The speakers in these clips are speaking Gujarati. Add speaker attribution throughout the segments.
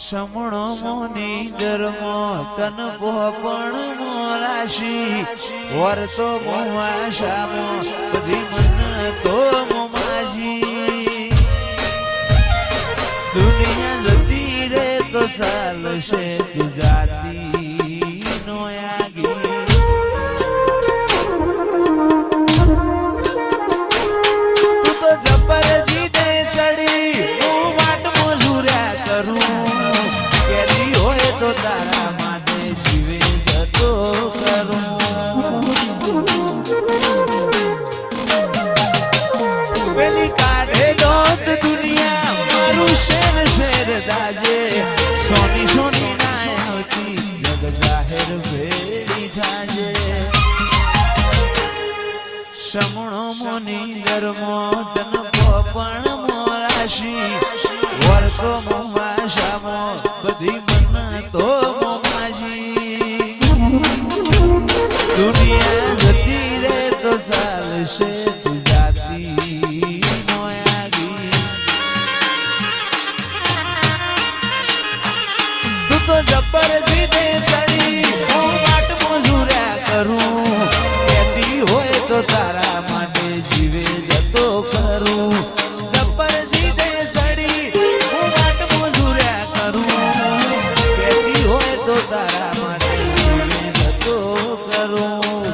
Speaker 1: સમણો મોની ધર્મો તન પોપણ મોરાશી વર્તો મોવાશામો બધી મન તો મોમાજી દુનિયા જતી રે તો ચાલશે ગુજરાતી નો આગી તું તો જબર જીદે ચડી હું વાટ મજૂર્યા કરું તો તારા માટે જીવે જતો કરું પેલી કાઢે દોત દુનિયા મારું શેર શેર દાજે સોની સોની ના આવતી જગ જાહેર ભેડી થાજે સમણો મોની ધર્મો તન પોપણ મોરાશી વર્તો મોવાશામો બધી તો મોમાજી દુનિયા જતી રે તો ચાલશે ગુજરાતી નો આગી તું તો જબર જીદે ચડી હું વાટ મજૂર્યા કરું કહેતી હોય તો તારા માટે જીવે જતો કરું જબર જીદે ચડી હું વાટ મજૂર્યા કરું તો તારા માટે જતો કરું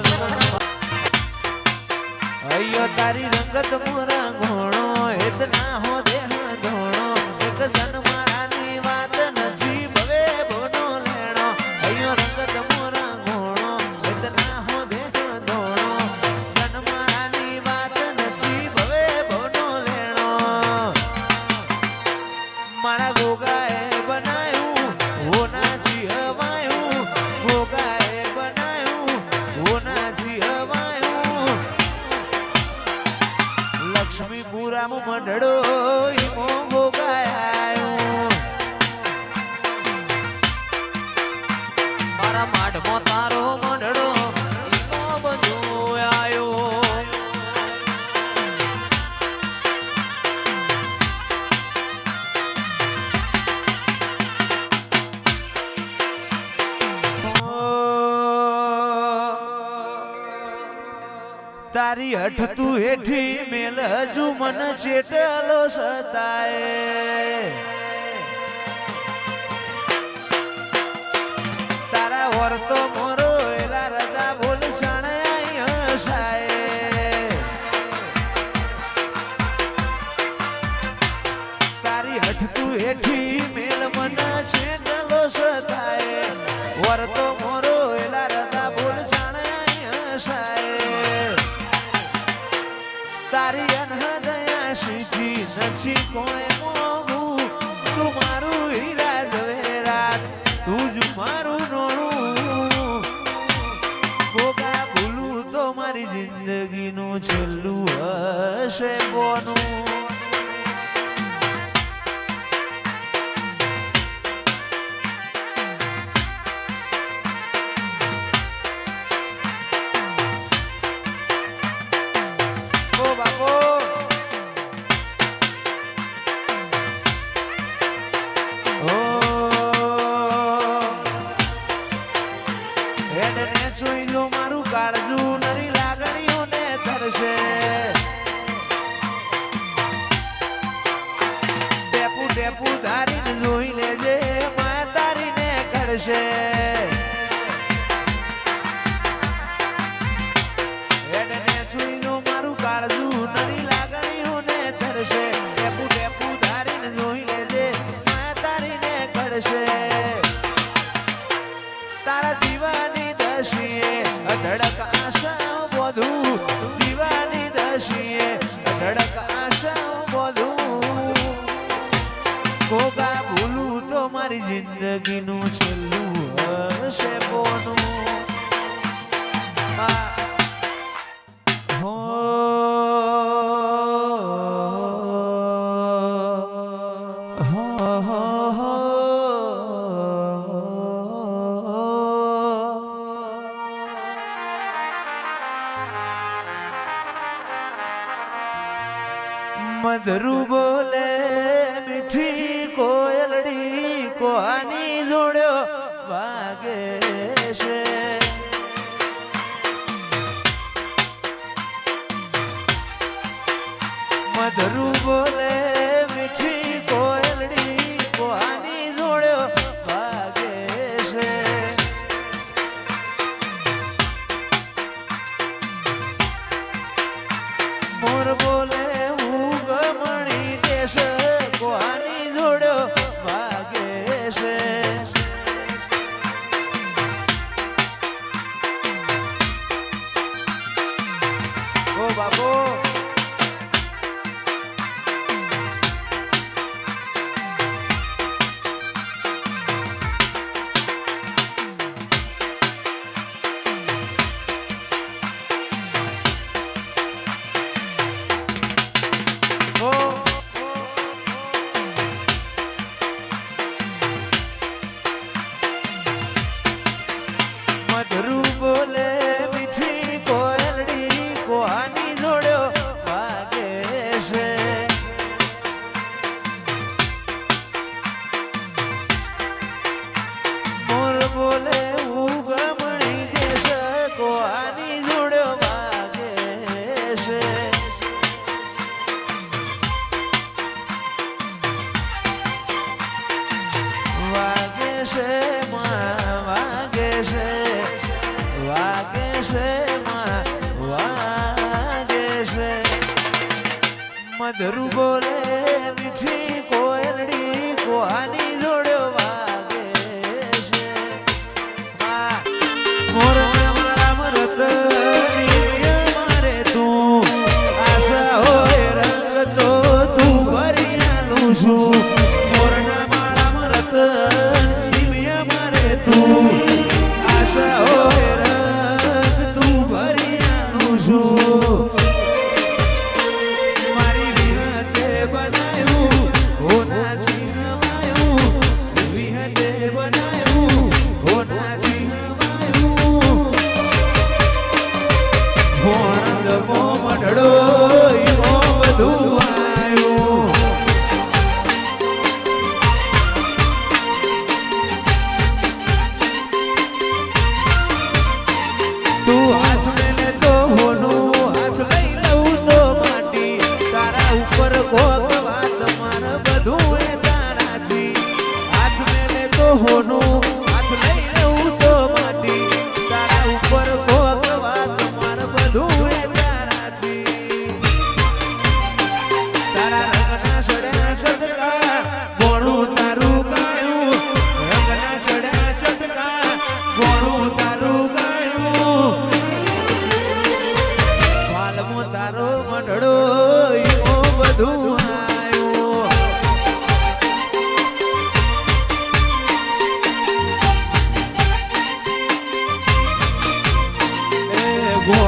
Speaker 1: અయ్యో તારી રંગત મોરા ઘોણો હેત ના હો દેહ ધોણો એક જન્મારાની વાત નથી ભવે બોનો લેણો અయ్యో રંગત મોરા ઘોણો હેત ના હો દેહ ધોણો જન્મારાની વાત નથી ભવે બોનો લેણો મારા ગોગાએ બનાયું હોના લક્ષ્મીપુરામાં મંડળો ઈમો ગોગાયો મારા માઢમાં તારો મંડળો ઈમો બધો આયો તારી હઠ તું હેઠી મેલ હજુ મન ચેટલો સતાય તારા વર્તો મોરો એલા રદા બોલ સણાય હસાય તારી હઠ તું હેઠી મેલ મન ચેટલો સતાય વર્તો મોરો એલા રદા બોલ સણાય હસાય તારી અનહદયા સીધી નથી કોઈ મોગું તું મારું હીરા ઝવેરાત તું જ મારું નોણું ગોગા ભૂલું તો મારી જિંદગીનું છેલ્લું હશે કોનું મારું કાળજું નરી લાગણીઓને ધરશે ટેપુ ટેપુ ધારીને જોઈ લેજે માં તારીને કરશે મારું કાળજું નરી લાગણીઓને ધરશે ટેપુ ટેપુ ધારીને જોઈ લેજે માં તારીને કરશે તારા દીવાની દશીએ અધડક આશા બધું દીવાની દશીએ અધડક આશા બધું ગોગા ભૂલું તો મારી જિંદગીનું છેલ્લું હશે બોનું મધરુ બોલે મીઠી કોયલડી કોની જોડ્યો વાગે છે મધરું બોલે મીઠી કોયલડી કોની જોડ્યો વાગે છે મોર બોલે ઉગમણી દેશ કોની જોડ્યો વાગે છે ઓ બાપો મધરું બોલે મીઠી કોયલડી કોની જોડ્યો વાગે છે મોર બોલે ઉગમણી દેશ કોની જોડ્યો વાગે છે વાગે છે વાગે છે વાગે છે વાગે છે મધરું બોલે મીઠી કોયલડી કોની જોડ્યો વાગે છે મોરના મારા મરત મારે તું આશા હોય રંગ તો તું ભરી આલું છું મોરના મારા મરત મારે તું આશા હોય મારી વિહતે બનાયું હોના જીવાયું વિહતે બનાયું હોના જીવાયું હોણંદ મો મઢડો ઈમો બધું આયું તું હાથ મેલે તો હોનું હાથ લઈ લઉં તો માટી તારા ઉપર કોક વાત માર બધું એ તારાથી હાથ મેલે તો હોનું હાથ લઈ લઉં તો માટી તારા ઉપર કોક વાત માર બધું એ તારાથી તારા રંગના સડ્યા સદકા ગોણું તારું ગાયું રંગના ચડ્યા સદકા ગોણું તારું ગાયું વાલમો તારો મંડળો ઈમો બધું આયું એ ગો